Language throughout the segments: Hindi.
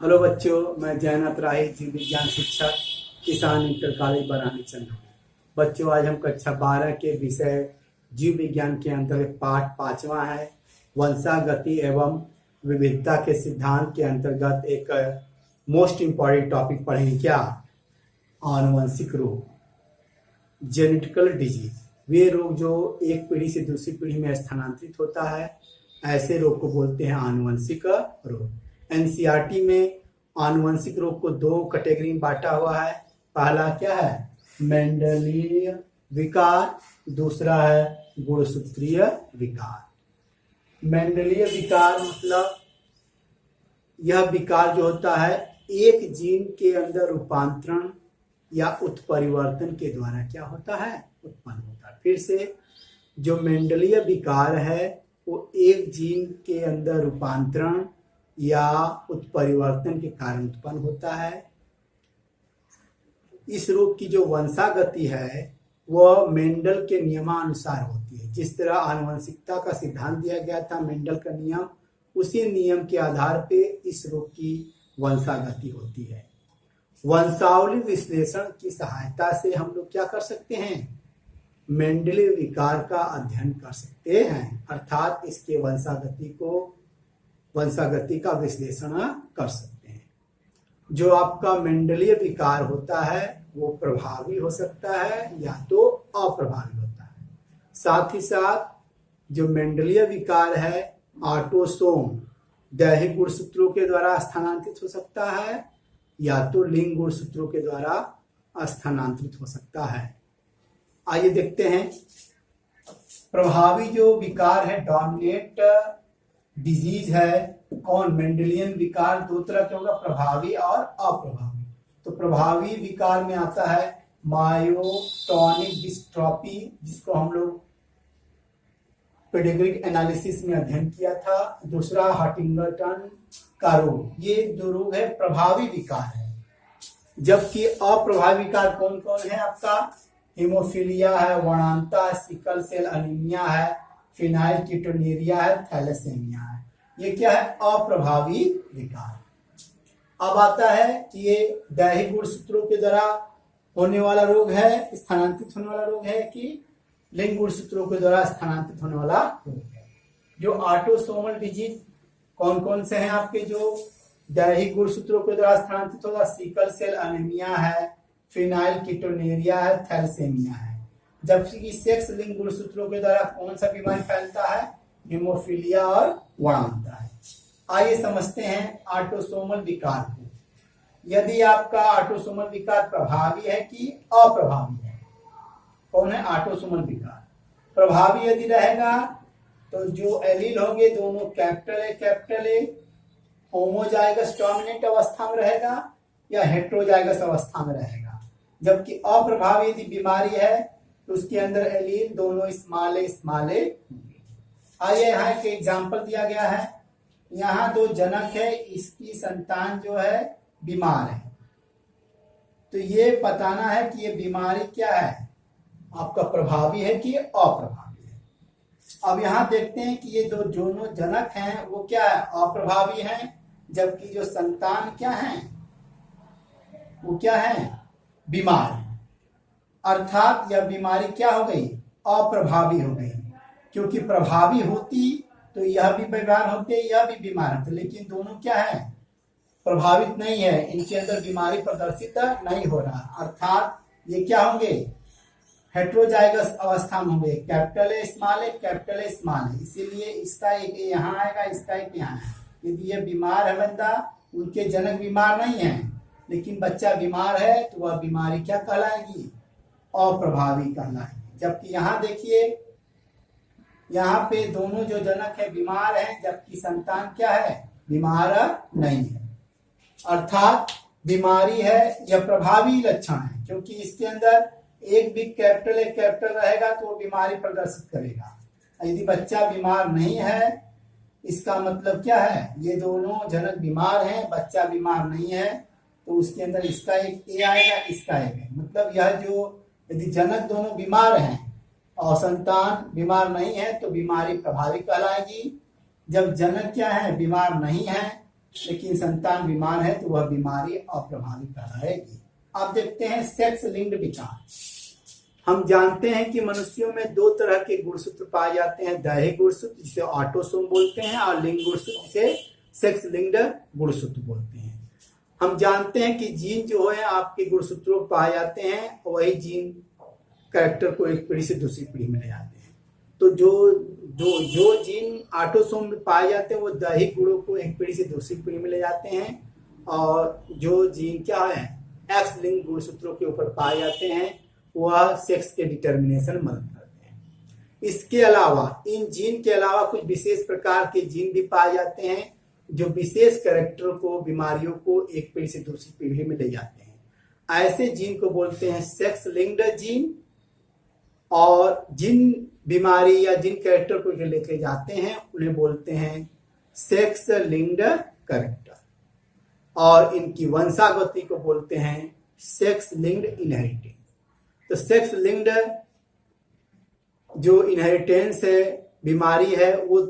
हेलो बच्चों, मैं जयनाथ राही, जीव विज्ञान शिक्षक, किसान इंटर कॉलेज बरानी चंद। बच्चों, आज हम कक्षा 12 के विषय जीव विज्ञान के अंतर्गत पाठ 5वां है, वंशागति एवं विविधता के सिद्धांत के अंतर्गत एक मोस्ट इम्पॉर्टेंट टॉपिक पढ़ेंगे। क्या? आनुवंशिक रोग, जेनेटिकल डिजीज। वे रोग जो एक पीढ़ी से दूसरी पीढ़ी में स्थानांतरित होता है, ऐसे रोग को बोलते हैं आनुवंशिक रोग। एनसीईआरटी में आनुवंशिक रोग को 2 कैटेगरी में बांटा हुआ है। पहला क्या है? मेंडेलियन विकार, दूसरा है गुणसूत्रीय विकार। मेंडेलियन विकार मतलब यह विकार जो होता है एक जीन के अंदर रूपांतरण या उत्परिवर्तन के द्वारा क्या होता है? उत्पन्न होता है। फिर से, जो मेंडेलियन विकार है वो एक जीन के अंदर रूपांतरण या उत्परिवर्तन के कारण उत्पन्न होता है। इस रोग की जो वंशागति है वह मेंडल के नियमानुसार होती है। जिस तरह आनुवंशिकता का सिद्धांत दिया गया था, मेंडल का नियम, उसी नियम के आधार पे इस रोग की वंशागति होती है। वंशावली विश्लेषण की सहायता से हम लोग क्या कर सकते हैं? मेंडेलियन विकार का अध्ययन कर सकते हैं, अर्थात इसके वंशागति का विश्लेषण कर सकते हैं। जो आपका मेंडेलियन विकार होता है वो प्रभावी हो सकता है या तो अप्रभावी होता है। साथ ही साथ जो मेंडेलियन विकार है ऑटोसोम दैहिक गुणसूत्रों के द्वारा स्थानांतरित हो सकता है या तो लिंग गुणसूत्रों के द्वारा स्थानांतरित हो सकता है। आइए देखते हैं। प्रभावी जो विकार है, डोमिनेंट डिजीज है कौन? मेंडेलियन विकार 2 तरह के होगा, प्रभावी और अप्रभावी। तो प्रभावी विकार में आता है मायोटॉनिक डिस्ट्रॉफी, जिसको हम लोग पेडिग्री एनालिसिस में अध्ययन किया था। दूसरा हंटिंगटन का रोग। ये 2 रोग है प्रभावी विकार है। जबकि अप्रभावी विकार कौन कौन है आपका? हीमोफीलिया है, वर्णांता है, सिकल सेल एनीमिया है, फिनाइल कीटोन्यूरिया है, थैलेसेमिया है। ये क्या है? अप्रभावी विकार। अब आता है कि ये दैहिक गुणसूत्रों के द्वारा होने वाला रोग है, स्थानांतरित होने वाला रोग है, कि लिंग गुणसूत्रों के द्वारा स्थानांतरित होने वाला रोग है। जो ऑटोसोमल डिजीज कौन कौन से हैं आपके? जो दैहिक गुणसूत्रों के द्वारा स्थानांतरित होगा, सिकल सेल एनीमिया है, फिनाइल कीटोन्यूरिया है, थैलेसेमिया है। जबकि सेक्स लिंग गुणसूत्रों के द्वारा कौन सा बीमारी फैलता है? हीमोफीलिया और वर्णांता है। आइए समझते हैं ऑटोसोमल विकार को। यदि आपका ऑटोसोमल विकार प्रभावी है कि अप्रभावी है? कौन है ऑटोसोमल विकार? प्रभावी यदि रहेगा तो जो एलील होंगे दोनों कैपिटल ए होमोजाइगस डोमिनेंट अवस्था में रहेगा या हेटेरोजाइगस अवस्था में रहेगा। जबकि अप्रभावी यदि बीमारी है तो उसके अंदर एलील दोनों स्मॉल ए। आइए यहाँ एक एग्जाम्पल दिया गया है। यहाँ 2 जनक है, इसकी संतान जो है बीमार है। तो ये बताना है कि ये बीमारी क्या है, आपका प्रभावी है कि अप्रभावी है। अब यहाँ देखते हैं कि ये दोनों जनक हैं वो क्या है? अप्रभावी हैं। जबकि जो संतान क्या है वो क्या है? बीमार है। अर्थात यह बीमारी क्या हो गई? अप्रभावी हो गई। क्योंकि प्रभावी होती तो यह भी बीमार होते, यह भी बीमार होते, लेकिन दोनों क्या है? प्रभावित नहीं है, इनके अंदर बीमारी प्रदर्शित नहीं हो रहा। अर्थात ये क्या होंगे? हेटेरोजाइगस अवस्था में होंगे, कैपिटल ए स्मॉल ए। इसीलिए इसका एक यहाँ आएगा, इसका एक यहाँ है। यदि ये बीमार है बंदा, उनके जनक बीमार नहीं है लेकिन बच्चा बीमार है, तो वह बीमारी क्या कहलाएगी? अप्रभावी कहलाएगी। जबकि यहाँ देखिए, यहाँ पे दोनों जो जनक है बीमार हैं, जबकि संतान क्या है? बीमार नहीं है। अर्थात बीमारी है, यह प्रभावी लक्षण है, क्योंकि इसके अंदर एक भी कैपिटल रहेगा तो वो बीमारी प्रदर्शित करेगा। यदि बच्चा बीमार नहीं है, इसका मतलब क्या है? ये दोनों जनक बीमार हैं, बच्चा बीमार नहीं है, तो उसके अंदर इसका एक ए आएगा, इसका एक है। मतलब यह जो यदि जनक दोनों बीमार हैं और संतान बीमार नहीं है तो बीमारी प्रभावी कहलाएगी। जब जनक क्या है? बीमार नहीं है, लेकिन संतान बीमार है तो वह बीमारी अप्रभावी कहलाएगी। अब देखते हैं सेक्स लिंक्ड विकार। हम जानते हैं कि मनुष्यों में दो तरह के गुणसूत्र पाए जाते हैं, दैहिक गुणसूत्र जिसे ऑटोसोम बोलते हैं और लिंग गुणसूत्र जिसे सेक्स लिंक्ड गुणसूत्र बोलते हैं। हम जानते हैं कि जीन जो है आपके गुणसूत्रों पाए जाते हैं, वही जीन कैरेक्टर को एक पीढ़ी से दूसरी पीढ़ी में ले जाते हैं। तो जो जीन ऑटोसोम में पाए जाते हैं वो दैहिक गुणों को एक पीढ़ी से दूसरी पीढ़ी में ले जाते हैं, और जो जीन क्या है एक्स लिंक गुणसूत्रों के ऊपर पाए जाते हैं वह सेक्स के डिटर्मिनेशन में मदद करते हैं। इसके अलावा इन जीन के अलावा कुछ विशेष प्रकार के जीन भी पाए जाते हैं जो विशेष कैरेक्टर को, बीमारियों को एक पीढ़ी से दूसरी पीढ़ी में ले जाते हैं। ऐसे जीन को बोलते हैं सेक्स लिंक्ड जीन, और जिन बीमारी या जिन कैरेक्टर को लेके जाते हैं उन्हें बोलते हैं सेक्स लिंक्ड कैरेक्टर, और इनकी वंशागति को बोलते हैं सेक्स लिंक्ड इनहेरिटेंस। तो सेक्स लिंक्ड जो इनहेरिटेंस है, बीमारी है, वो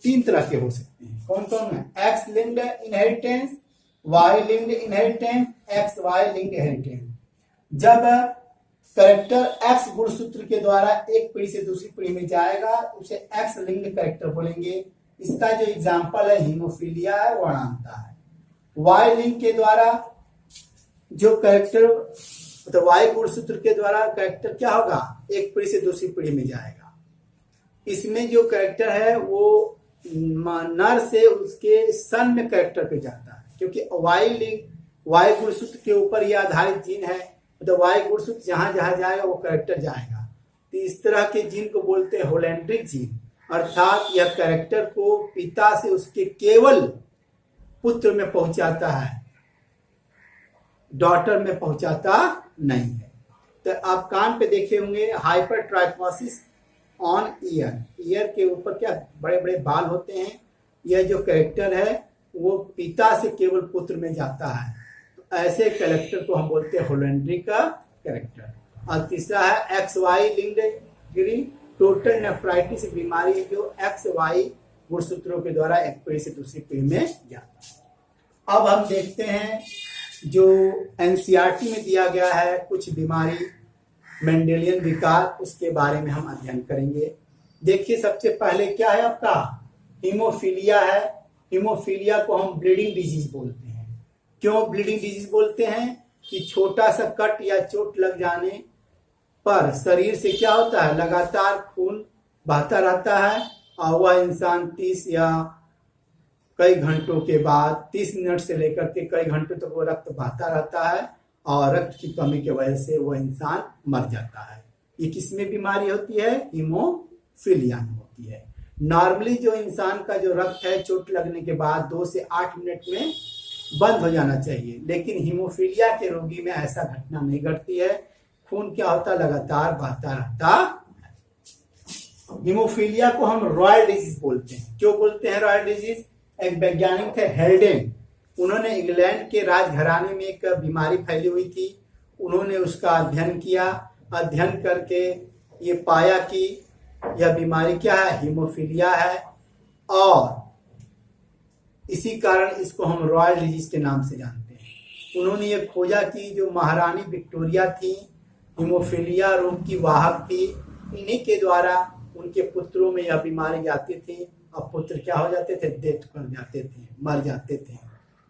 तीन तरह के हो सकते हैं। कौन कौन है? X linked inheritance, Y linked inheritance, X Y linked inheritance. जब कैरेक्टर एक्स गुणसूत्र के द्वारा एक पीढ़ी से दूसरी पीढ़ी में जाएगा उसे एक्स लिंक्ड कैरेक्टर बोलेंगे। इसका जो एग्जाम्पल है हीमोफीलिया है, वर्णांता है। वाई लिंक के द्वारा जो कैरेक्टर, मतलब वाई गुणसूत्र के द्वारा कैरेक्टर क्या होगा, एक पीढ़ी से दूसरी पीढ़ी में जाएगा। इसमें जो कैरेक्टर है वो नर से उसके सन में कैरेक्टर पे जाता है, क्योंकि वाई लिंक वाई गुणसूत्र के ऊपर यह आधारित जीन है। तो वाई गुणसूत्र जहां जहां जाएगा वो कैरेक्टर जाएगा। तो इस तरह के जीन को बोलते हैं होलैंड्रिक जीन, अर्थात यह कैरेक्टर को पिता से उसके केवल पुत्र में पहुंचाता है, डॉटर में पहुंचाता नहीं है। तो आप कान पे देखे होंगे हाइपरट्राइकोसिस ऑन ईयर के ऊपर क्या बड़े बड़े बाल होते हैं। यह जो कैरेक्टर है वो पिता से केवल पुत्र में जाता है। तो ऐसे कैरेक्टर को हम बोलते हैं होलैंड्री का कैरेक्टर। और तीसरा है X Y linked total nephritis बीमारी है जो एक्स वाई गुणसूत्रों के द्वारा एक पीढ़ी से दूसरी पीढ़ी में जाता है। अब हम देखते हैं जो एनसीईआरटी में दिया गया है कुछ बीमारी मेंडेलियन विकार, उसके बारे में हम अध्ययन करेंगे। देखिए सबसे पहले क्या है आपका हीमोफीलिया है। हीमोफीलिया को हम ब्लीडिंग डिजीज बोलते हैं। क्यों ब्लीडिंग डिजीज बोलते हैं? कि छोटा सा कट या चोट लग जाने पर शरीर से क्या होता है, लगातार खून बहता रहता है और वह इंसान 30 या कई घंटों के बाद 30 मिनट से लेकर के कई घंटों तक वो रक्त बहता रहता है और रक्त की कमी की वजह से वो इंसान मर जाता है। ये किसमें बीमारी होती है? हीमोफीलिया में होती है। नॉर्मली जो इंसान का जो रक्त है चोट लगने के बाद 2 से 8 मिनट में बंद हो जाना चाहिए, लेकिन हीमोफीलिया के रोगी में ऐसा घटना नहीं घटती है। खून क्या होता है, लगातार बहता रहता है। हीमोफीलिया को हम रॉयल डिजीज बोलते हैं। क्यों बोलते हैं रॉयल डिजीज? एक वैज्ञानिक थे हेल्डेन, उन्होंने इंग्लैंड के राजघराने में एक बीमारी फैली हुई थी। उन्होंने उसका अध्ययन किया, अध्ययन करके ये पाया कि यह बीमारी क्या है, हीमोफीलिया है, और इसी कारण इसको हम रॉयल डिजीज के नाम से जानते हैं। उन्होंने ये खोजा कि जो महारानी विक्टोरिया थी हीमोफीलिया रोग की वाहक थी, इन्हीं के द्वारा उनके पुत्रों में यह बीमारी जाती थी और पुत्र क्या हो जाते थे, डेथ कर जाते थे, मर जाते थे।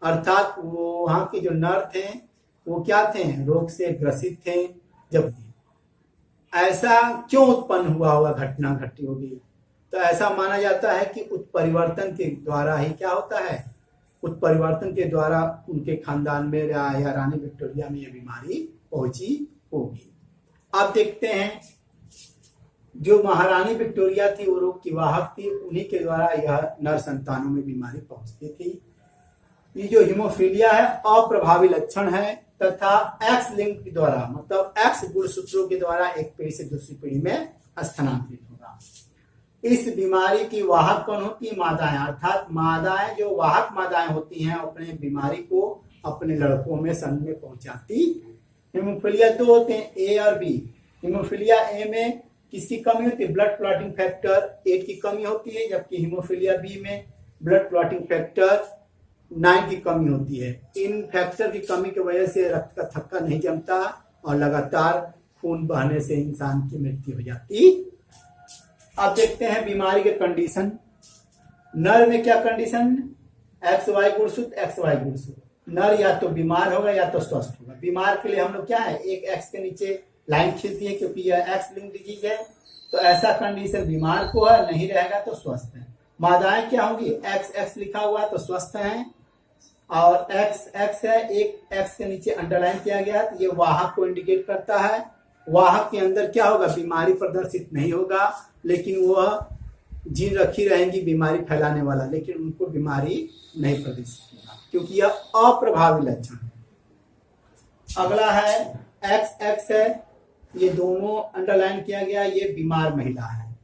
अर्थात वो वहाँ के जो नर थे वो क्या थे, रोग से ग्रसित थे। जब ऐसा क्यों उत्पन्न हुआ होगा, घटना घटी होगी, तो ऐसा माना जाता है कि उत्परिवर्तन के द्वारा ही क्या होता है, उत्परिवर्तन के द्वारा उनके खानदान में या रानी विक्टोरिया में यह बीमारी पहुंची होगी। अब देखते हैं जो महारानी विक्टोरिया थी वो रोग की वाहक थी, उन्हीं के द्वारा यह नर संतानों में बीमारी पहुंचती थी। ये जो हीमोफीलिया है अप्रभावी लक्षण है तथा एक्स लिंक के द्वारा, मतलब एक्स गुणसूत्रों के द्वारा एक पीढ़ी से दूसरी पीढ़ी में स्थानांतरित होगा। इस बीमारी की वाहक कौन होती है? मादाएं, अर्थात मादाएं जो वाहक मादाएं होती हैं अपने बीमारी को अपने लड़कों में सन में पहुंचाती। हीमोफीलिया 2 होते हैं, ए और बी। हीमोफीलिया ए में किसकी कमी होती है? ब्लड क्लॉटिंग फैक्टर 8 की कमी होती है, जबकि हीमोफीलिया बी में ब्लड क्लॉटिंग फैक्टर 9 की कमी होती है। इन फैक्टर की कमी की वजह से रक्त का थक्का नहीं जमता और लगातार खून बहने से इंसान की मृत्यु हो जाती। अब देखते हैं बीमारी के कंडीशन। नर में क्या कंडीशन, एक्स वाई गुणसूत्र, एक्स वाई गुणसूत्र। नर या तो बीमार होगा या तो स्वस्थ होगा। बीमार के लिए हम लोग क्या है, एक एक्स के नीचे लाइन खींचती है क्योंकि यह एक्स लिंक डिजीज है, तो ऐसा कंडीशन बीमार को है, नहीं रहेगा तो स्वस्थ है। मादाएं क्या होंगी, एक्स एक्स लिखा हुआ है तो स्वस्थ हैं, और एक्स एक्स है, एक एक्स के नीचे अंडरलाइन किया गया है तो ये वाहक को इंडिकेट करता है। वाहक के अंदर क्या होगा, बीमारी प्रदर्शित नहीं होगा, लेकिन वह जीन रखी रहेंगी बीमारी फैलाने वाला, लेकिन उनको बीमारी नहीं प्रदर्शित होगा क्योंकि यह अप्रभावी लक्षण है। अगला है एक्स एक्स है, ये दोनों अंडरलाइन किया गया, ये बीमार महिला है,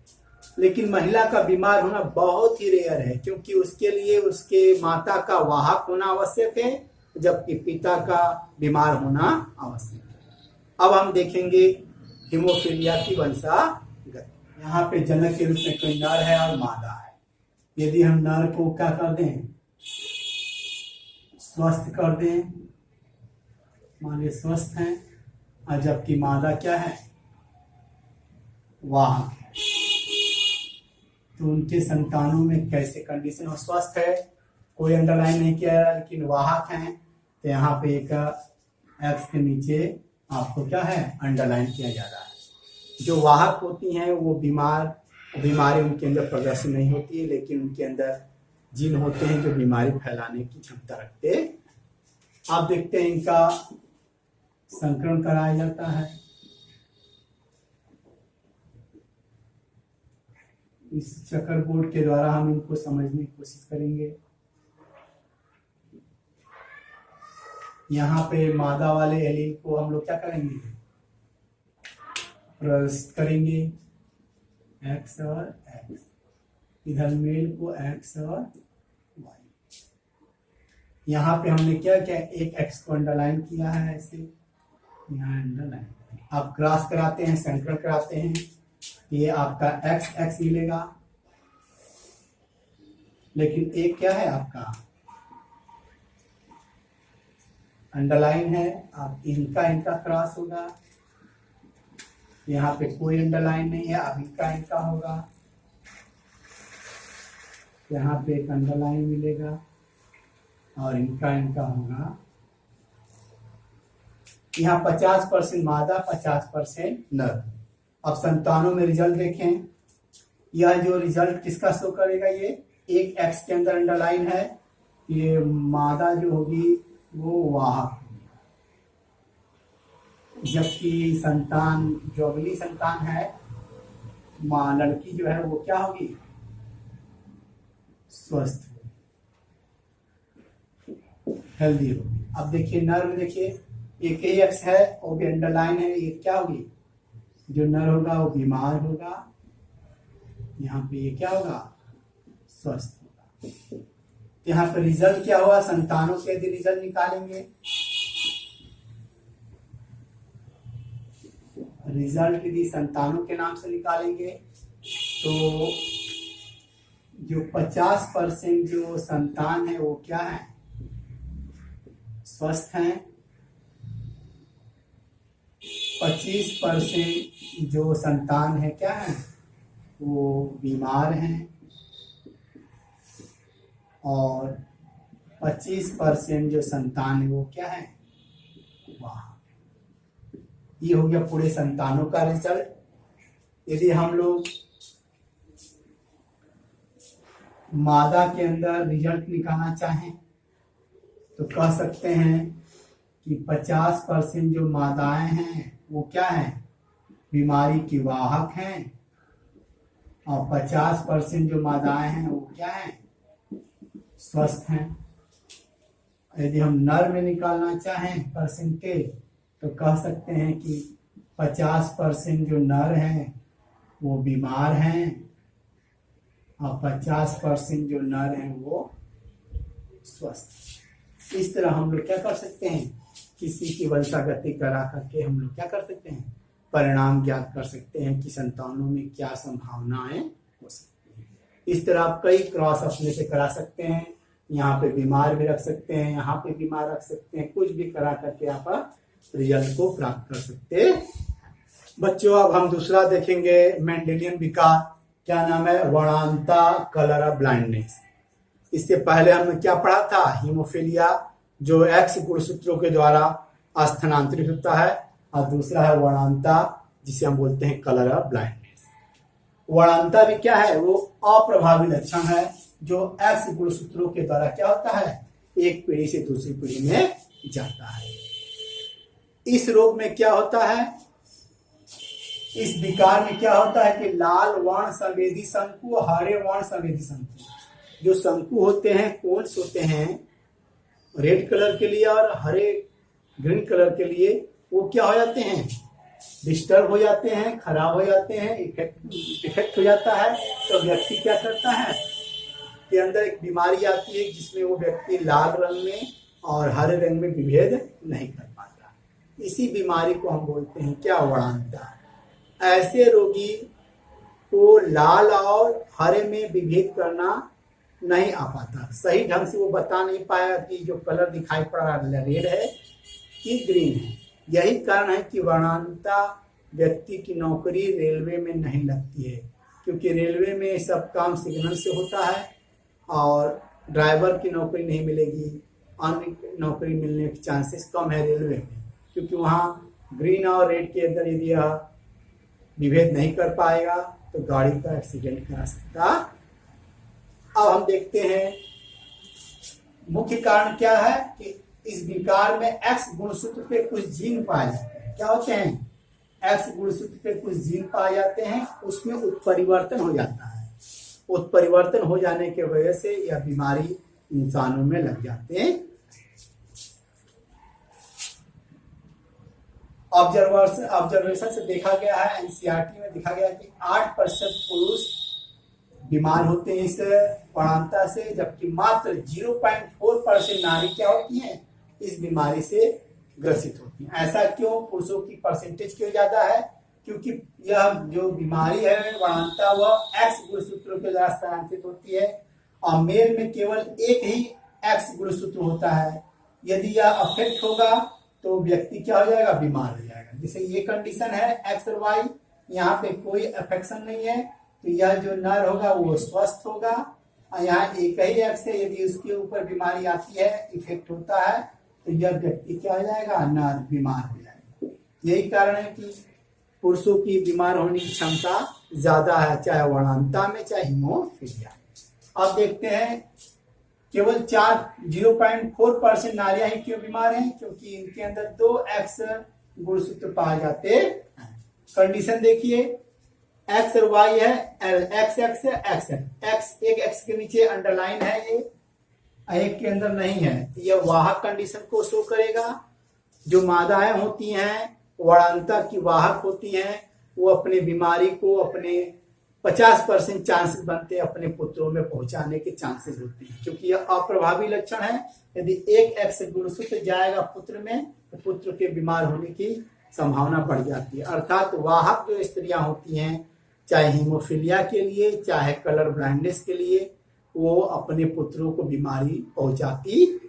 लेकिन महिला का बीमार होना बहुत ही रेयर है क्योंकि उसके लिए उसके माता का वाहक होना आवश्यक है, जबकि पिता का बीमार होना आवश्यक है। अब हम देखेंगे हीमोफीलिया की वंशागत। यहाँ पे जनक के रूप में कोई नर है और मादा है। यदि हम नर को क्या कर दें, स्वस्थ कर दें, मान लीजिए स्वस्थ हैं, और जबकि मादा क्या है, वाहक है, तो उनके संतानों में कैसे कंडीशन हो, स्वस्थ है, कोई अंडरलाइन नहीं किया है, लेकिन वाहक हैं, तो यहाँ पे एक एक्स के नीचे आपको क्या है, अंडरलाइन किया जा रहा है। जो वाहक होती हैं वो बीमारी उनके अंदर प्रदर्शित नहीं होती है, लेकिन उनके अंदर जीन होते हैं जो बीमारी फैलाने की क्षमता रखते। आप देखते हैं इनका संकरण कराया जाता है। इस चक्कर बोर्ड के द्वारा हम इनको समझने की कोशिश करेंगे। यहाँ पे मादा वाले एलील को हम लोग क्या करेंगे, प्रदर्शित करेंगे, एक्स और एक्स, इधर मेल को एक्स और वाई। यहाँ पे हमने क्या किया, एक एक्स को अंडरलाइन किया है ऐसे, यहाँ अंडरलाइन। आप क्रॉस कराते हैं, संकरण कराते हैं, ये आपका एक्स एक्स मिलेगा, लेकिन एक क्या है आपका अंडरलाइन है, अब इनका क्रॉस होगा। यहाँ पे कोई अंडरलाइन नहीं है, अब इनका होगा, यहाँ पे एक अंडरलाइन मिलेगा और इनका होगा। यहाँ 50% मादा, 50% नर। अब संतानों में रिजल्ट देखें, यह जो रिजल्ट किसका शो करेगा, ये एक एक्स के अंदर अंडरलाइन है, ये मादा जो होगी वो वाहक, जबकि संतान जो अगली संतान है माँ लड़की जो है वो क्या होगी, स्वस्थ हेल्दी होगी। अब देखिए नर में देखिए एक ही एक्स है, वो भी अंडरलाइन है, ये क्या होगी, जो नर होगा वो बीमार होगा, यहाँ पे ये क्या होगा, स्वस्थ होगा। यहाँ पे रिजल्ट क्या हुआ, संतानों के यदि रिजल्ट निकालेंगे, रिजल्ट यदि संतानों के नाम से निकालेंगे तो जो 50% जो संतान है वो क्या है, स्वस्थ हैं, 25% जो संतान है क्या है, वो बीमार हैं, और 25% जो संतान है वो क्या है, वाह। ये हो गया पूरे संतानों का रिजल्ट। यदि हम लोग मादा के अंदर रिजल्ट निकालना चाहें तो कह सकते हैं कि 50% जो मादाएं हैं वो क्या है, बीमारी की वाहक हैं, और 50% जो मादाएं हैं वो क्या है, स्वस्थ हैं। यदि हम नर में निकालना चाहें परसेंटेज तो कह सकते हैं कि 50% जो नर हैं वो बीमार हैं, और 50% जो नर हैं वो स्वस्थ। इस तरह हम लोग क्या कर सकते हैं, किसी की वंशागति करा करके हम लोग क्या कर सकते हैं, परिणाम ज्ञात कर सकते हैं कि संतानों में क्या संभावनाएं हो सकती हैं। इस तरह आप कई क्रॉस अपने से करा सकते हैं, यहाँ पे बीमार भी रख सकते हैं, यहाँ पे बीमार रख सकते हैं, कुछ भी करा करके आप रिजल्ट को प्राप्त कर सकते हैं। बच्चों अब हम दूसरा देखेंगे मेंडेलियन विकार, क्या नाम है, वर्णांता कलर ऑफ ब्लाइंडनेस। इससे पहले हमने क्या पढ़ा था, हीमोफीलिया जो एक्स गुणसूत्रों के द्वारा स्थानांतरित होता है, और दूसरा है वर्णांता जिसे हम बोलते हैं कलर ऑफ ब्लाइंडनेस। वर्णांता भी क्या है, वो अप्रभावी लक्षण है जो एक्स गुणसूत्रों के द्वारा क्या होता है, एक पीढ़ी से दूसरी पीढ़ी में जाता है। इस रोग में क्या होता है, इस विकार में क्या होता है कि लाल वर्ण संवेदी शंकु, हरे वर्ण संवेदी शंकु, जो शंकु होते हैं, कोन्स होते हैं रेड कलर के लिए और हरे ग्रीन कलर के लिए, वो क्या हो जाते हैं, डिस्टर्ब हो जाते हैं, खराब हो जाते हैं, इफेक्ट हो जाता है। तो व्यक्ति क्या करता है कि अंदर एक बीमारी आती है जिसमें वो व्यक्ति लाल रंग में और हरे रंग में विभेद नहीं कर पाता। इसी बीमारी को हम बोलते हैं क्या, वर्णांता। ऐसे रोगी को लाल और हरे में विभेद करना नहीं आ पाता, सही ढंग से वो बता नहीं पाया कि जो कलर दिखाई पड़ रहा है रेड है कि ग्रीन है। यही कारण है कि वर्णांता व्यक्ति की नौकरी रेलवे में नहीं लगती है, क्योंकि रेलवे में सब काम सिग्नल से होता है और ड्राइवर की नौकरी नहीं मिलेगी, अन्य नौकरी मिलने के चांसेस कम है रेलवे में, क्योंकि वहाँ ग्रीन और रेड के अंदर यदि यह विभेद नहीं कर पाएगा तो गाड़ी का एक्सीडेंट करा सकता। अब हम देखते हैं मुख्य कारण क्या है कि इस विकार में एक्स गुणसूत्र पे कुछ जीन पाए जाते हैं। क्या होते हैं, एक्स गुणसूत्र पे कुछ जीन पाए जाते हैं, उसमें उत्परिवर्तन हो जाता है। उत्परिवर्तन हो जाने के वजह से यह बीमारी इंसानों में लग जाते हैं। ऑब्जर्वेशन से देखा गया है, एनसीईआरटी में देखा गया कि 8% पुरुष बीमार होते हैं इस वर्णांता से, जबकि मात्र 0.4% नारी क्या होती हैं, इस बीमारी से ग्रसित होती हैं। ऐसा क्यों, पुरुषों की परसेंटेज क्यों ज्यादा है, क्योंकि यह जो बीमारी है वर्णांता वह एक्स गुणसूत्रों के द्वारा स्थानांतरित होती है और मेल में केवल एक ही एक्स गुणसूत्र होता है। यदि यह अफेक्ट होगा तो व्यक्ति क्या हो जाएगा, बीमार हो जाएगा। जैसे ये कंडीशन है एक्स और वाई, यहाँ पे कोई अफेक्शन नहीं है, तो यह जो नर होगा वो स्वस्थ होगा, और यहाँ एक ही एक्स है, यदि उसके ऊपर बीमारी आती है, इफेक्ट होता है, तो यह व्यक्ति क्या हो जाएगा, नर बीमार हो जाएगा। यही कारण है कि पुरुषों की बीमार होने की क्षमता ज्यादा है, चाहे वर्णांता में चाहे हीमोफीलिया। अब देखते हैं केवल 0.4% नारियां ही क्यों बीमार हैं, क्योंकि इनके अंदर 2 एक्स गुणसूत्र पाए जाते हैं। कंडीशन देखिए, एक्स और वाई है, एक्स एक्स है, एक्स है, एक्स एक एक्स के नीचे अंडरलाइन है, ये एक के अंदर नहीं है, यह वाहक कंडीशन को शो करेगा। जो मादाएं होती हैं वर्णांता की वाहक होती हैं, वो अपने बीमारी को अपने 50% चांसेस बनते हैं अपने पुत्रों में पहुंचाने के चांसेस होते हैं, क्योंकि यह अप्रभावी लक्षण है। यदि एक एक्स गुणसूत्र जाएगा पुत्र में तो पुत्र के बीमार होने की संभावना बढ़ जाती है। अर्थात वाहक जो स्त्रियां होती हैं, चाहे हीमोफीलिया के लिए चाहे कलर ब्लाइंडनेस के लिए, वो अपने पुत्रों को बीमारी पहुंचाती।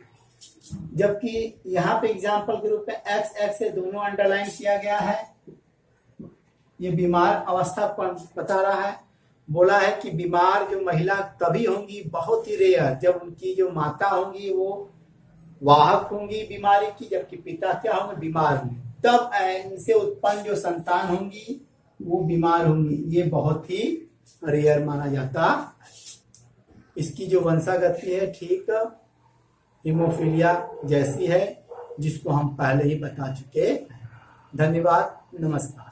जबकि यहाँ पे एग्जाम्पल के रूप में एक्स एक्स से दोनों अंडरलाइन किया गया है, ये बीमार अवस्था पर बता रहा है। बोला है कि बीमार जो महिला तभी होंगी, बहुत ही रेयर, जब उनकी जो माता होंगी वो वाहक होंगी बीमारी की, जबकि पिता क्या होंगे, बीमार होंगे, तब इनसे उत्पन्न जो संतान होंगी वो बीमार होंगी। ये बहुत ही रेयर माना जाता। इसकी जो वंशागति है ठीक हीमोफीलिया जैसी है, जिसको हम पहले ही बता चुके। धन्यवाद, नमस्कार।